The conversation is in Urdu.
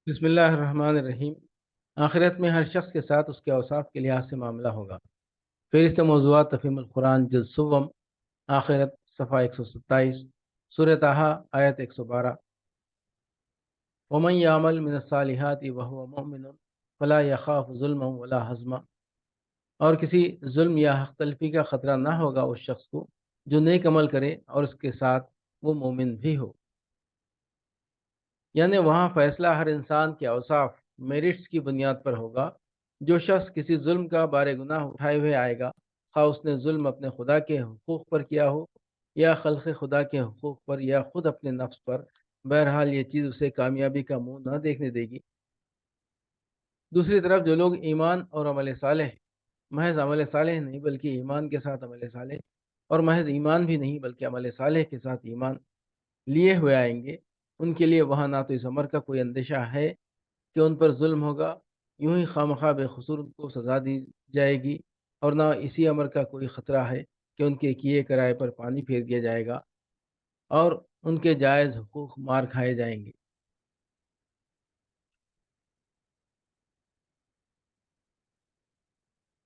بسم اللہ الرحمن الرحیم۔ آخرت میں ہر شخص کے ساتھ اس کے اوصاف کے لحاظ سے معاملہ ہوگا۔ فہرست موضوعات تفہیم القرآن جلد سوم، آخرت، صفحہ 127، سورہ طٰہٰ آیت 112۔ ومن یعمل من الصالحات وهو مؤمن فلا يخاف ظلما ولا حظما۔ اور کسی ظلم یا حق تلفی کا خطرہ نہ ہوگا اس شخص کو جو نیک عمل کرے اور اس کے ساتھ وہ مومن بھی ہو۔ یعنی وہاں فیصلہ ہر انسان کے اوصاف میرٹس کی بنیاد پر ہوگا۔ جو شخص کسی ظلم کا بار گناہ اٹھائے ہوئے آئے گا، خواہ اس نے ظلم اپنے خدا کے حقوق پر کیا ہو یا خلق خدا کے حقوق پر یا خود اپنے نفس پر، بہرحال یہ چیز اسے کامیابی کا منہ نہ دیکھنے دے گی۔ دوسری طرف جو لوگ ایمان اور عمل صالح، محض عمل صالح نہیں بلکہ ایمان کے ساتھ عمل صالح، اور محض ایمان بھی نہیں بلکہ عمل صالح کے ساتھ ایمان لیے ہوئے آئیں گے، ان کے لیے وہاں نہ تو اس امر کا کوئی اندیشہ ہے کہ ان پر ظلم ہوگا، یوں ہی خواہ بے قصور ان کو سزا دی جائے گی، اور نہ اسی امر کا کوئی خطرہ ہے کہ ان کے کیے کرائے پر پانی پھیر دیا جائے گا اور ان کے جائز حقوق مار کھائے جائیں گے۔